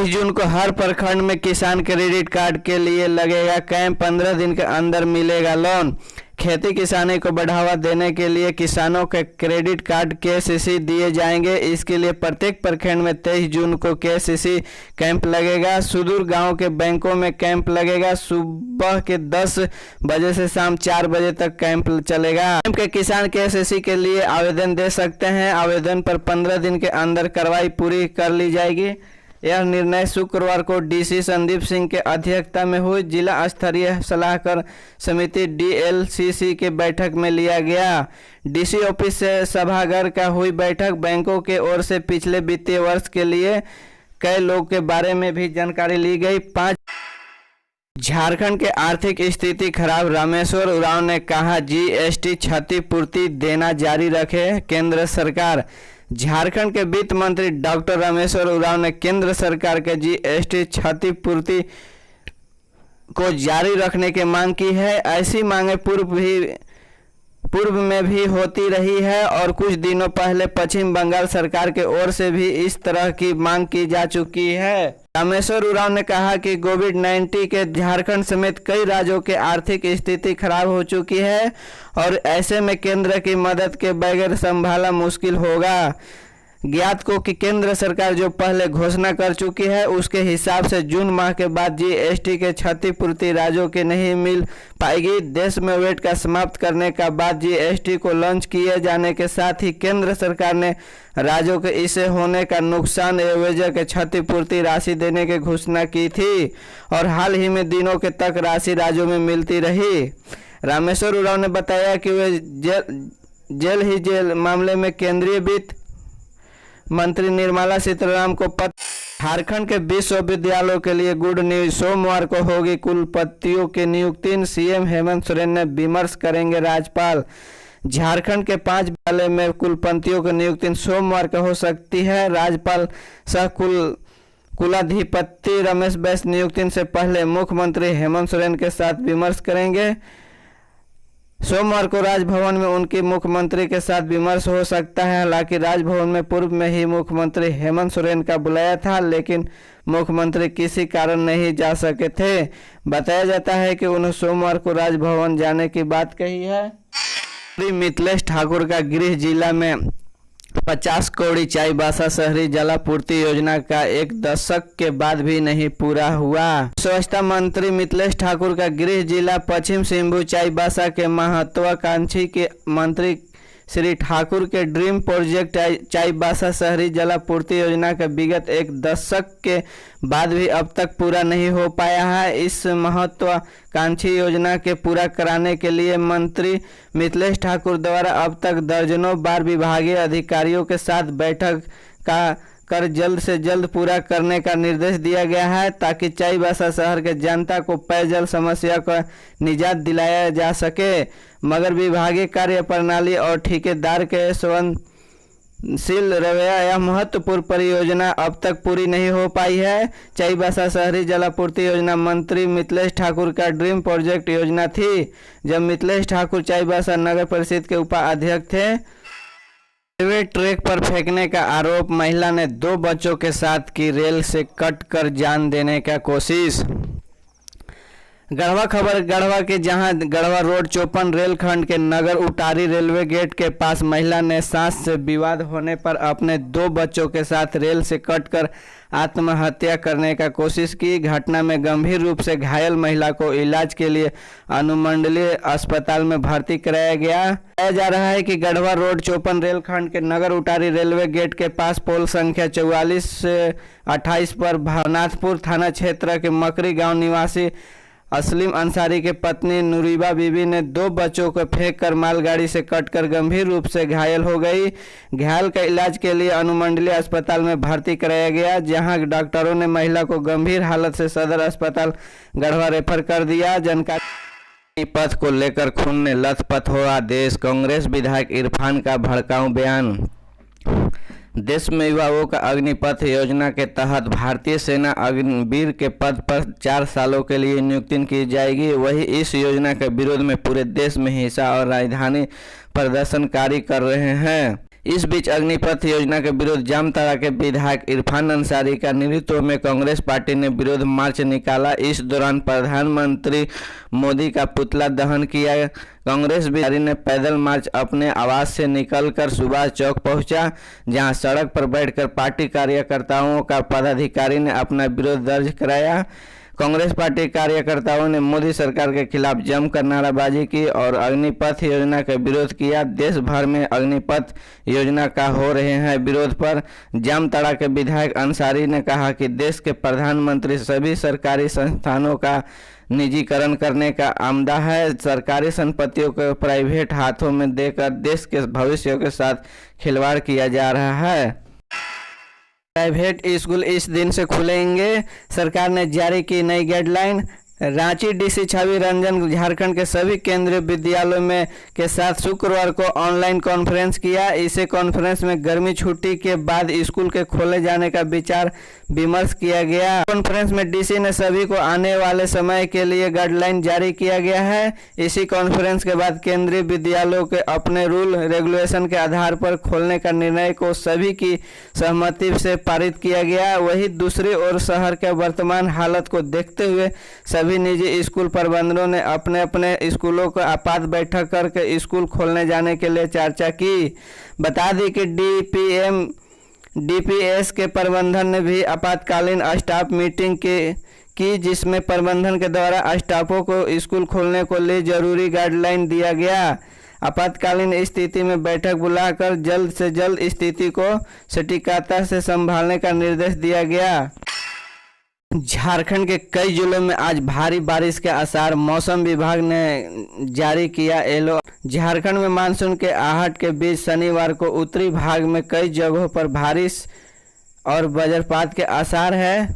23 जून को हर प्रखंड में किसान क्रेडिट कार्ड के लिए लगेगा कैंप। 15 दिन के अंदर मिलेगा लोन। खेती किसानी को बढ़ावा देने के लिए किसानों के क्रेडिट कार्ड केसीसी दिए जाएंगे। इसके लिए प्रत्येक प्रखंड में 23 जून को केसीसी कैंप लगेगा। सुदूर गांव के बैंकों में कैंप लगेगा। सुबह के 10 बजे से शाम 4 बजे तक कैंप चलेगा। कैंप के किसान केसीसी के लिए आवेदन दे सकते हैं। आवेदन पर 15 दिन के अंदर कार्रवाई पूरी कर ली जाएगी। यह निर्णय शुक्रवार को डीसी संदीप सिंह के अध्यक्षता में हुई जिला स्तरीय सलाहकार समिति डीएलसीसी के बैठक में लिया गया। डीसी ऑफिस से सभागार का हुई बैठक। बैंकों के ओर से पिछले वित्तीय वर्ष के लिए कई लोग के बारे में भी जानकारी ली गई। 5 झारखंड के आर्थिक स्थिति खराब। रामेश्वर उरांव ने कहा जीएसटी क्षतिपूर्ति देना जारी रखे केंद्र सरकार। झारखंड के वित्त मंत्री डॉक्टर रामेश्वर उरांव ने केंद्र सरकार के जीएसटी क्षतिपूर्ति को जारी रखने की मांग की है। ऐसी मांगे पूर्व में भी होती रही है और कुछ दिनों पहले पश्चिम बंगाल सरकार के ओर से भी इस तरह की मांग की जा चुकी है। रामेश्वर उरांव ने कहा कि कोविड-19 के झारखंड समेत कई राज्यों के आर्थिक स्थिति खराब हो चुकी है और ऐसे में केंद्र की मदद के बगैर संभालना मुश्किल होगा। ज्ञात को कि केंद्र सरकार जो पहले घोषणा कर चुकी है उसके हिसाब से जून माह के बाद जीएसटी के क्षतिपूर्ति राज्यों के नहीं मिल पाएगी। देश में वेट का समाप्त करने का बाद जीएसटी को लॉन्च किए जाने के साथ ही केंद्र सरकार ने राज्यों के इससे होने का नुकसान एवज के क्षतिपूर्ति राशि देने की घोषणा की थी और हाल ही में दिनों के तक राशि राज्यों में मिलती रही। रामेश्वर उरांव ने बताया कि वे जेल मामले में केंद्रीय वित्त मंत्री निर्मला सीतारमण को पत्र। झारखंड के विश्वविद्यालयों के लिए गुड न्यूज। सोमवार को होगी कुलपतियों की नियुक्ति। सीएम हेमंत सोरेन ने विमर्श करेंगे राज्यपाल। झारखंड के 5 विद्यालय में कुलपतियों की नियुक्ति सोमवार को हो सकती है। राज्यपाल सह कुलाधिपति रमेश बैस नियुक्ति से पहले मुख्यमंत्री हेमंत सोरेन के साथ विमर्श करेंगे। सोमवार को राजभवन में उनकी मुख्यमंत्री के साथ विमर्श हो सकता है। हालांकि राजभवन में पूर्व में ही मुख्यमंत्री हेमंत सोरेन का बुलाया था लेकिन मुख्यमंत्री किसी कारण नहीं जा सके थे। बताया जाता है कि उन्होंने सोमवार को राजभवन जाने की बात कही है। मिथिलेश ठाकुर का गृह जिला में 50 करोड़ चाईबासा शहरी जलापूर्ति योजना का 1 दशक के बाद भी नहीं पूरा हुआ। स्वच्छता मंत्री मिथिलेश ठाकुर का गृह जिला पश्चिम सिंहभूम चाईबासा के महत्वाकांक्षी के मंत्री श्री ठाकुर के ड्रीम प्रोजेक्ट चाईबासा शहरी जलापूर्ति योजना का विगत 1 दशक के बाद भी अब तक पूरा नहीं हो पाया है। इस महत्वाकांक्षी योजना के पूरा कराने के लिए मंत्री मिथिलेश ठाकुर द्वारा अब तक दर्जनों बार विभागीय अधिकारियों के साथ बैठक कर जल्द से जल्द पूरा करने का निर्देश दिया गया है ताकि चाईबासा शहर के जनता को पेयजल समस्या का निजात दिलाया जा सके। मगर विभागीय कार्य प्रणाली और ठेकेदार के संवेदनशील रवैया यह महत्वपूर्ण परियोजना अब तक पूरी नहीं हो पाई है। चाईबासा शहरी जलापूर्ति योजना मंत्री मिथिलेश ठाकुर का ड्रीम प्रोजेक्ट योजना थी जब मिथिलेश ठाकुर चाईबासा नगर परिषद के उपाध्यक्ष थे। रेलवे ट्रैक पर फेंकने का आरोप। महिला ने 2 बच्चों के साथ की रेल से कट कर जान देने का कोशिश। गढ़वा खबर। गढ़वा के जहां गढ़वा रोड 54 रेलखंड के नगर उटारी रेलवे गेट के पास महिला ने सांस से विवाद होने पर अपने 2 बच्चों के साथ रेल से कटकर आत्महत्या करने का कोशिश की। घटना में गंभीर रूप से घायल महिला को इलाज के लिए अनुमंडलीय अस्पताल में भर्ती कराया गया। बताया जा रहा है कि गढ़वा रोड 54 रेलखंड के नगर उटारी रेलवे गेट के पास पोल संख्या 44 से 28 पर भवनाथपुर थाना क्षेत्र के मकरी गाँव निवासी असलीम अंसारी के पत्नी नूरीबा बीबी ने 2 बच्चों को फेंककर मालगाड़ी से कटकर गंभीर रूप से घायल हो गई। घायल का इलाज के लिए अनुमंडलीय अस्पताल में भर्ती कराया गया जहां डॉक्टरों ने महिला को गंभीर हालत से सदर अस्पताल गढ़वा रेफर कर दिया। जानकारी पथ को लेकर खून ने लथपथ हुआ देश। कांग्रेस विधायक इरफान का भड़काऊ बयान। देश में युवाओं का अग्निपथ योजना के तहत भारतीय सेना अग्निवीर के पद पर 4 सालों के लिए नियुक्ति की जाएगी। वही इस योजना के विरोध में पूरे देश में हिंसा और राजधानी प्रदर्शनकारी कर रहे हैं। इस बीच अग्निपथ योजना के विरोध जामताड़ा के विधायक इरफान अंसारी का नेतृत्व में कांग्रेस पार्टी ने विरोध मार्च निकाला। इस दौरान प्रधानमंत्री मोदी का पुतला दहन किया। कांग्रेस विधायक ने पैदल मार्च अपने आवास से निकलकर सुभाष चौक पहुंचा, जहां सड़क पर बैठकर पार्टी कार्यकर्ताओं का पदाधिकारी ने अपना विरोध दर्ज कराया। कांग्रेस पार्टी कार्यकर्ताओं ने मोदी सरकार के खिलाफ जमकर नाराबाजी की और अग्निपथ योजना का विरोध किया। देश भर में अग्निपथ योजना का हो रहे हैं विरोध पर जामताड़ा के विधायक अंसारी ने कहा कि देश के प्रधानमंत्री सभी सरकारी संस्थानों का निजीकरण करने का आमदा है। सरकारी संपत्तियों को प्राइवेट हाथों में देकर देश के भविष्य के साथ खिलवाड़ किया जा रहा है। प्राइवेट स्कूल इस दिन से खुलेंगे, सरकार ने जारी की नई गाइडलाइन। रांची डीसी छवि रंजन झारखंड के सभी केंद्रीय विद्यालयों में के साथ शुक्रवार को ऑनलाइन कॉन्फ्रेंस किया। इसे कॉन्फ्रेंस में गर्मी छुट्टी के बाद स्कूल के खोले जाने का विचार विमर्श किया गया। कॉन्फ्रेंस में डीसी ने सभी को आने वाले समय के लिए गाइडलाइन जारी किया गया है। इसी कॉन्फ्रेंस के बाद केंद्रीय विद्यालयों के अपने रूल रेगुलेशन के आधार पर खोलने का निर्णय को सभी की सहमति से पारित किया गया। वहीं दूसरी ओर शहर के वर्तमान हालत को देखते हुए सभी निजी स्कूल प्रबंधकों ने अपने अपने स्कूलों को आपात बैठक करके स्कूल खोलने जाने के लिए चर्चा की। बता दें कि डीपीएस के प्रबंधन ने भी आपातकालीन स्टाफ मीटिंग की जिसमें प्रबंधन के द्वारा स्टाफों को स्कूल खोलने को लिए जरूरी गाइडलाइन दिया गया। आपातकालीन स्थिति में बैठक बुलाकर जल्द से जल्द स्थिति को सटीकता से संभालने का निर्देश दिया गया। झारखंड के कई जिलों में आज भारी बारिश के आसार, मौसम विभाग ने जारी किया येलो। झारखंड में मानसून के आहट के बीच शनिवार को उत्तरी भाग में कई जगहों पर बारिश और वज्रपात के आसार है।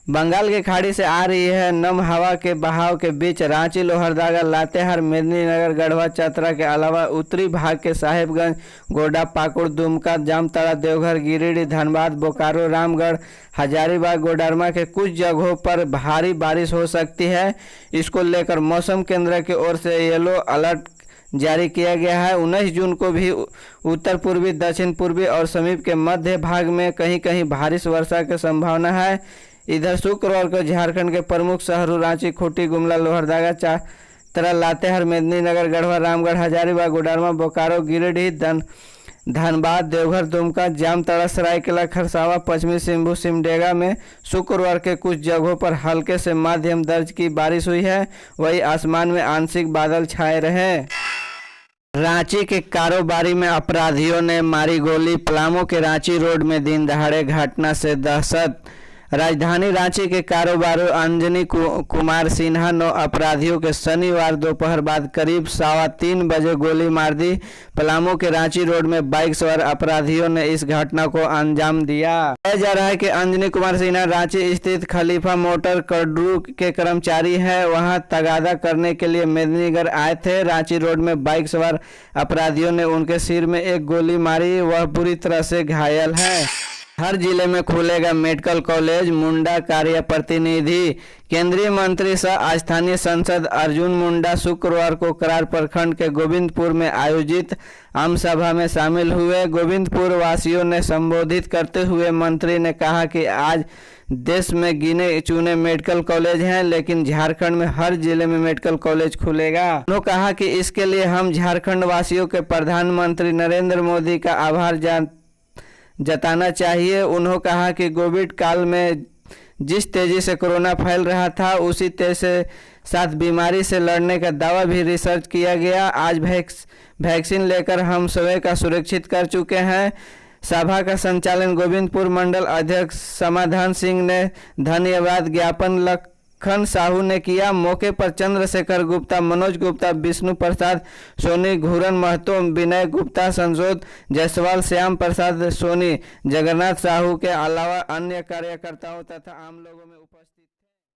बंगाल की खाड़ी से आ रही है नम हवा के बहाव के बीच रांची, लोहरदगा, लातेहार, मेदिनीनगर, गढ़वा, चतरा के अलावा उत्तरी भाग के साहेबगंज, गोड्डा, पाकुड़, दुमका, जामताड़ा, देवघर, गिरिडीह, धनबाद, बोकारो, रामगढ़, हजारीबाग, कोडरमा के कुछ जगहों पर भारी बारिश हो सकती है। इसको लेकर मौसम केंद्र की ओर से येलो अलर्ट जारी किया गया है। 19 जून को भी उत्तर पूर्वी, दक्षिण पूर्वी और समीप के मध्य भाग में कहीं कहीं बारिश वर्षा की संभावना है। इधर शुक्रवार को झारखंड के प्रमुख शहरों रांची, खूंटी, गुमला, लोहरदगा, चतरा, लातेहार, मेदिनीनगर, गढ़वा, रामगढ़, हजारीबाग, कोडरमा, बोकारो, गिरिडीह, धनबाद, देवघर, दुमका, जामताड़ा, सरायकेला, खरसावां, पश्चिमी सिंहभूम, सिमडेगा में शुक्रवार के कुछ जगहों पर हल्के से मध्यम दर्ज की बारिश हुई है। वहीं आसमान में आंशिक बादल छाए रहे। रांची के कारोबारी में अपराधियों ने मारी गोली, पलामू के रांची रोड में दिन दहाड़े घटना से दहशत। राजधानी रांची के कारोबारी अंजनी कुमार सिन्हा 9 अपराधियों के शनिवार दोपहर बाद करीब 3:15 बजे गोली मार दी। पलामू के रांची रोड में बाइक सवार अपराधियों ने इस घटना को अंजाम दिया। बताया जा रहा है कि अंजनी कुमार सिन्हा रांची स्थित खलीफा मोटर कड्रू के कर्मचारी हैं। वहां तगादा करने के लिए मेदिनीनगर आए थे। रांची रोड में बाइक सवार अपराधियों ने उनके सिर में एक गोली मारी, वह बुरी तरह से घायल है। हर जिले में खुलेगा मेडिकल कॉलेज, मुंडा कार्य प्रतिनिधि। केंद्रीय मंत्री सह स्थानीय सांसद अर्जुन मुंडा शुक्रवार को करार प्रखंड के गोविंदपुर में आयोजित आम सभा में शामिल हुए। गोविंदपुर वासियों ने संबोधित करते हुए मंत्री ने कहा कि आज देश में गिने चुने मेडिकल कॉलेज हैं, लेकिन झारखंड में हर जिले में मेडिकल कॉलेज खुलेगा। उन्होंने कहा कि इसके लिए हम झारखंड वासियों के प्रधानमंत्री नरेंद्र मोदी का आभार जताना चाहिए। उन्होंने कहा कि कोविड काल में जिस तेजी से कोरोना फैल रहा था, उसी तेजी से साथ बीमारी से लड़ने का दावा भी रिसर्च किया गया। आज वैक्सीन लेकर हम स्वयं का सुरक्षित कर चुके हैं। सभा का संचालन गोविंदपुर मंडल अध्यक्ष समाधान सिंह ने धन्यवाद ज्ञापन लखन साहू ने किया। मौके पर चंद्रशेखर गुप्ता, मनोज गुप्ता, विष्णु प्रसाद सोनी, घूरन महतो, विनय गुप्ता, संजोत जायसवाल, श्याम प्रसाद सोनी, जगन्नाथ साहू के अलावा अन्य कार्यकर्ताओं तथा आम लोगों में उपस्थित